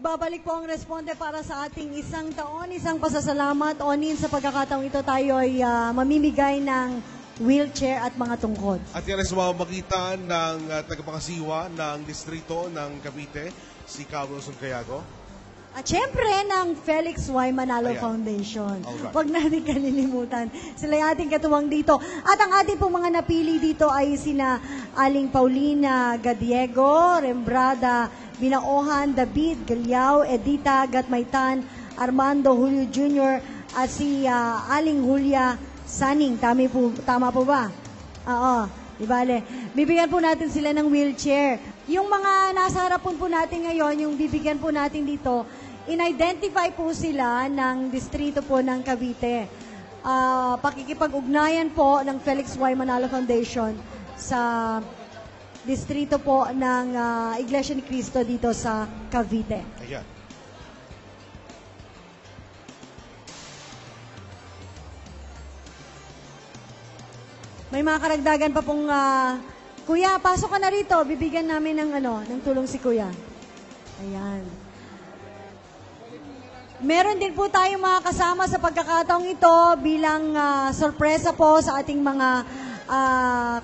Magbabalik po ang responde para sa ating isang taon, isang pasasalamat. Onin, sa pagkakataong ito tayo ay mamimigay ng wheelchair at mga tungkod. At yan ay sumamagitan ng tagapangasiwa ng distrito ng Cavite, si Carlos Cayago. At syempre ng Felix Y. Manalo Foundation. Alright. Huwag natin kalilimutan. Sila yung ating katuwang dito. At ang ating pong mga napili dito ay sina Aling Paulina Gadiego, Rembrada Binaohan, David Galiao, Edita Gatmaytan, Armando Julio Jr. at si Aling Julia Saning. Tama po ba? Oo. Di bale. Bibigyan po natin sila ng wheelchair. Yung mga nasa harapan po natin ngayon, yung bibigyan po natin dito, in-identify po sila ng distrito po ng Cavite. Pakikipag-ugnayan po ng Felix Y. Manalo Foundation sa distrito po ng Iglesia ni Cristo dito sa Cavite. Ayan. May mga karagdagan pa pong Kuya, pasok ka na rito. Bibigyan namin ng tulong si Kuya. Ayan. Meron din po tayong mga kasama sa pagkakataong ito bilang sorpresa po sa ating mga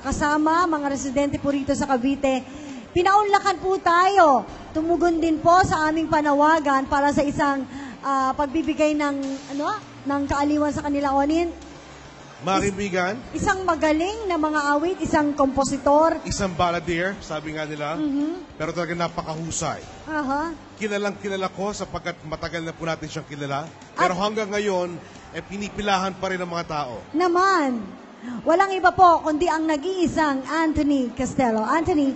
kasama, mga residente po rito sa Cavite. Pinaunlakan po tayo. Tumugon din po sa aming panawagan para sa isang pagbibigay ng kaaliwan sa kanila, Onin. Mga kaibigan, Isang magaling na mga awit, isang kompositor. isang balladeer, sabi nga nila, pero talaga napakahusay. Kilalang kilala ko sapagkat matagal na po natin siyang kilala. Pero hanggang ngayon, pinipilahan pa rin ng mga tao. Naman, walang iba po kundi ang nag-iisang Anthony Castello. Anthony.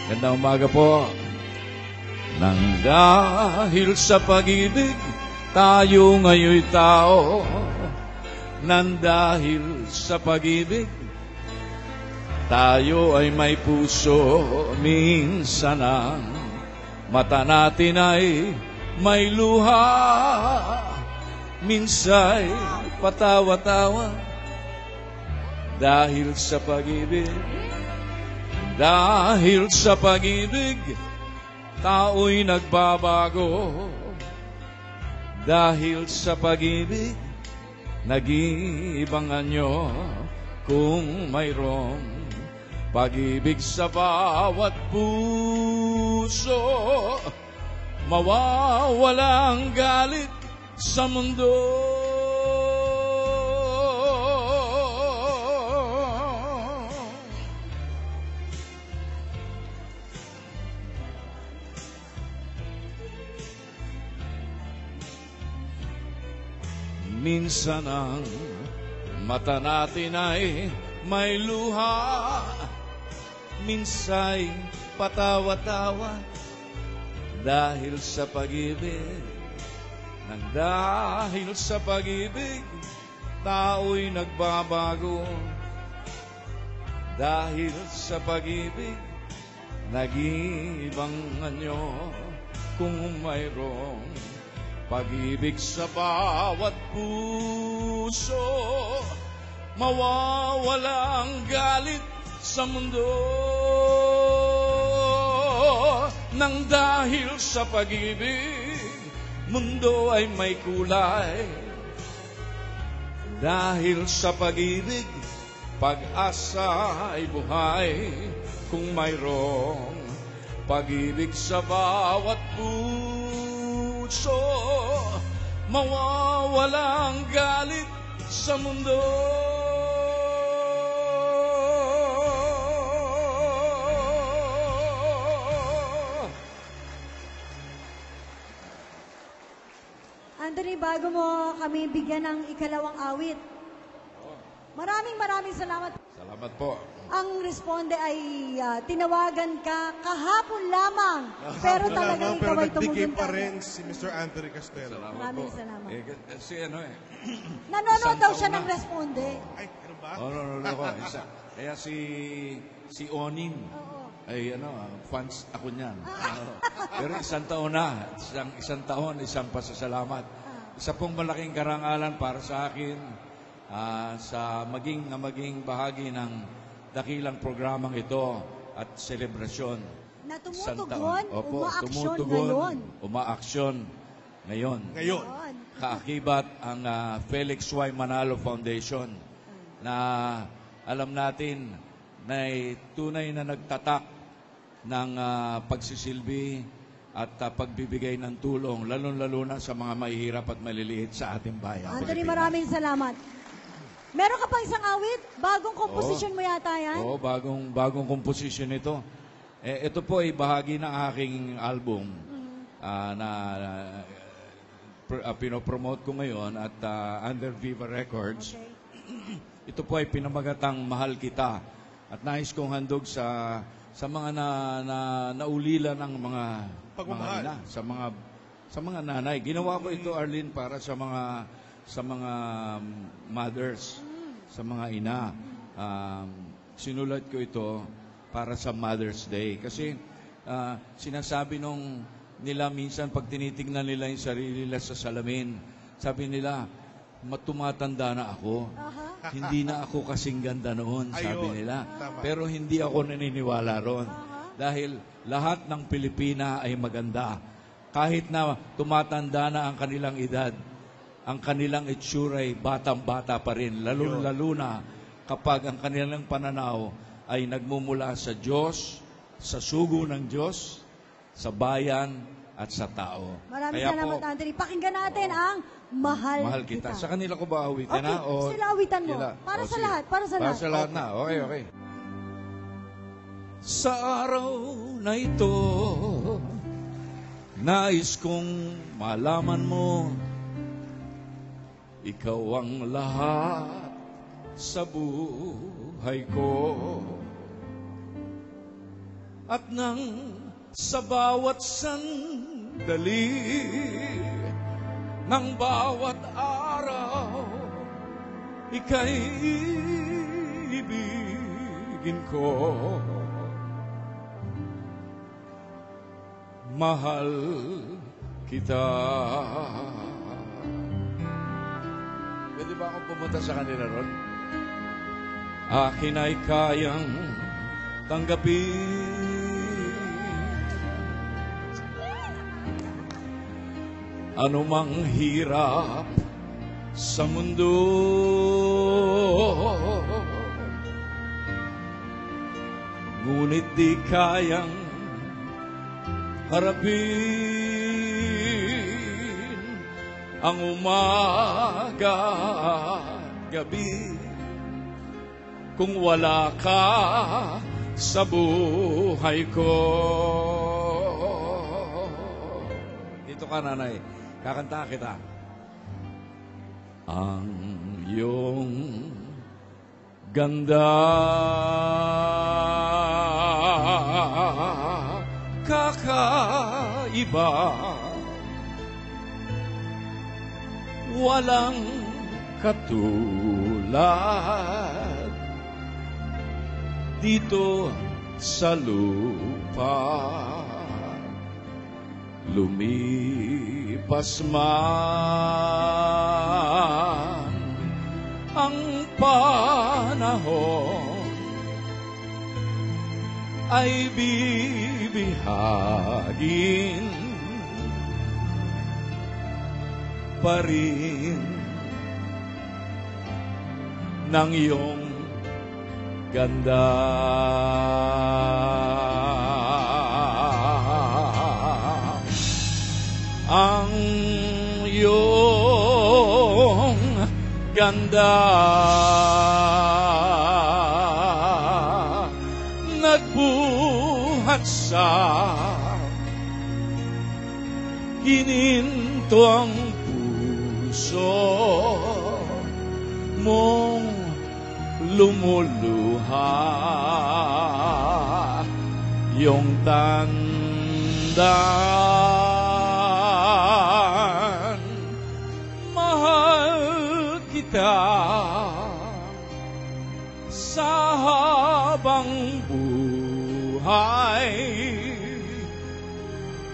Gandang umaga po. Nang dahil sa pag-ibig, tayo ngayon'y tao. Nang dahil sa pag-ibig, tayo ay may puso. Minsan ang mata natin ay may luha. Minsa'y patawa-tawa. Dahil sa pag-ibig, dahil sa pag-ibig, tao'y nagbabago. Dahil sa pag-ibig, nag-iibang anyo. Kung mayroong pag-ibig sa bawat puso, mawawala ang galit sa mundo. Minsan ang mata natin ay may luha. Minsa'y patawa-tawa. Dahil sa pag-ibig, nang dahil sa pag-ibig, tao'y nagbabago. Dahil sa pag-ibig, nag-iibang anyo. Kung mayroong pag-ibig sa bawat puso, mawawala ang galit sa mundo. Nang dahil sa pag-ibig, mundo ay may kulay. Dahil sa pag-ibig, pag-asa ay buhay. Kung mayroong pag-ibig sa bawat puso, mawawala ang galit sa mundo. Anthony, bago mo kami bigyan ng ikalawang awit, maraming salamat. Salamat po. Ang responde ay tinawagan ka kahapon lamang, pero talagang ikaw ay nagbigay tumugon pa ka. rin si Mr. Anthony Castello. Maraming salamat. Kasi Nanonood daw siya taon ng na. responde. Ay, ano ba? No. Kaya si Onin, ay fans ako niyan. Pero isang taon na, isang pasasalamat. Isa pong malaking karangalan para sa akin sa maging bahagi ng dakilang programang ito at selebrasyon. Na isang tumutugon, taon. Opo, umaaksyon tumutugon, ngayon. umaaksyon ngayon. Ngayon. Yun. Kaakibat ang Felix Y. Manalo Foundation na alam natin na tunay na nagtatak ng pagsisilbi at pagbibigay ng tulong, lalo-lalo na sa mga mahihirap at maliliit sa ating bayan. Anthony, maraming salamat. Meron ka pang isang awit? Bagong komposisyon mo yata yan? Oo, bagong komposisyon ito. Ito po ay bahagi ng aking album na pinopromote ko ngayon at under Viva Records. Okay. Ito po ay pinamagatang Mahal Kita at nais kong handog sa mga naulila ng mga Pagmamahal. ina, sa mga nanay. Ginawa ko ito, Arlene, para sa mga mothers, sa mga ina. Sinulat ko ito para sa Mother's Day kasi sinasabi nila minsan pag tinitingnan nila yung sarili nila sa salamin, sabi nila, tumatanda na ako. Hindi na ako kasing ganda noon, sabi Ayun, nila. tama. Pero hindi ako naniniwala ron. Dahil lahat ng Pilipina ay maganda. Kahit na tumatanda na ang kanilang edad, ang kanilang itsura ay batang-bata pa rin. Lalo na kapag ang kanilang pananaw ay nagmumula sa Diyos, sa sugo ng Diyos, sa bayan, at sa tao. Maraming Kaya salamat, po, Anthony. Pakinggan natin ang Mahal Kita. Sa kanila ko ba awitin Okay, na? O sila awitan mo. sila? Para sa sige. lahat, para sa lahat. Para sa lahat na. Okay. Sa araw na ito, nais kong malaman mo, ikaw ang lahat sa buhay ko. At nang sa bawat sandali ng bawat araw, ika'y ibigin ko. Mahal kita. Pwede ba akong pumunta sa kanila ron? Akin ay kayang tanggapin anumang hirap sa mundo. Ngunit di kayang harapin ang umaga at gabi kung wala ka sa buhay ko. Dito ka, nanay. Kakanta kita. Ang iyong ganda, kakaiba, walang katulad dito sa lupa. Lumipas man ang panahon, ay bibihagin pa rin ng iyong ganda. Ang iyong ganda nagbuhat sa hininto ang puso mong lumuluha. Yung tandaan, mahal kita sa habang buhay,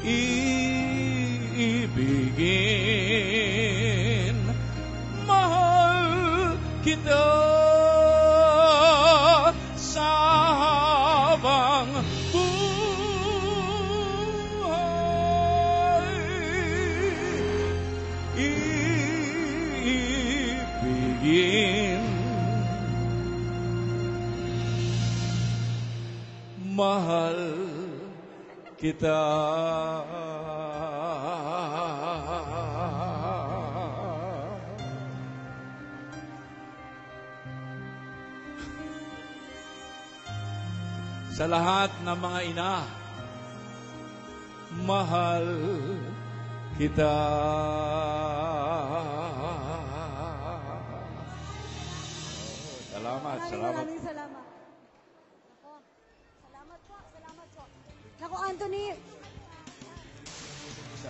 iibigin, mahal kita sa habang buhay. mahal kita. Sa lahat ng mga ina, mahal kita. Salamat, salamat. Maraming salamat. Ako, salamat po, salamat po. Naku, Anthony,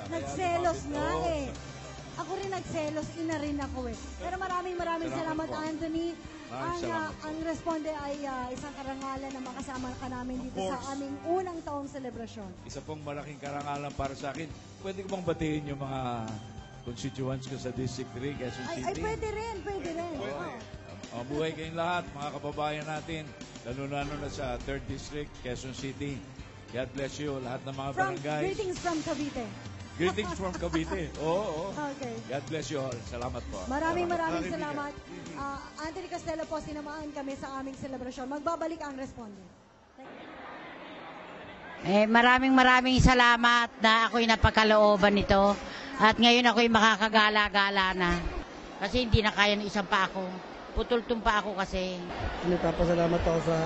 nagselos nga eh. Ako rin nagselos, ina rin ako eh. Pero maraming salamat, po. Anthony. Maraming salamat po. Ang responde ay isang karangalan na makasama ka namin dito sa aming unang taong selebrasyon. Isa pong malaking karangalan para sa akin. Pwede ko bang batiin yung mga constituents ko sa District 3, Quezon City? Ay, pwede rin. Oo. Mabuhay kayong lahat, mga kababayan natin, lalo na sa 3rd District, Quezon City. God bless you, lahat ng mga barangays. Greetings from Cavite. Greetings from Cavite. Oo. Okay. God bless you all. Salamat po. Maraming salamat. Anthony Castelo po, sinamaan kami sa aming selebrasyon. Magbabalik ang responde. Maraming salamat na ako'y napagkalooban nito. At ngayon ako'y makakagala-gala na. Kasi hindi na kaya ng isang pa ako. Putultong pa ako kasi. Nagpapasalamat ako sa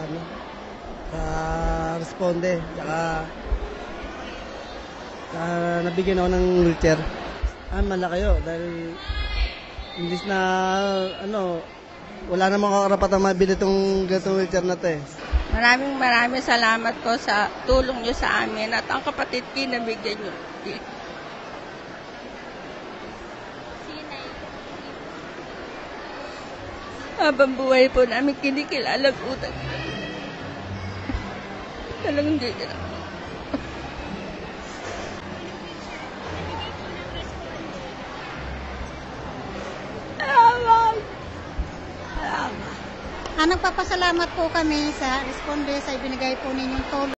responde. Tsaka nabigyan ako ng wheelchair. Malaki yun. Dahil imbis na wala namang karapatang mabili itong ganitong wheelchair na ito eh. Maraming salamat po sa tulong nyo sa amin at ang kapatid ko nabigyan nyo. Habang buhay po namin kinikilala po. Talagang hindi na. Nagpapasalamat po kami sa responde sa ibinigay po ninyong tulong.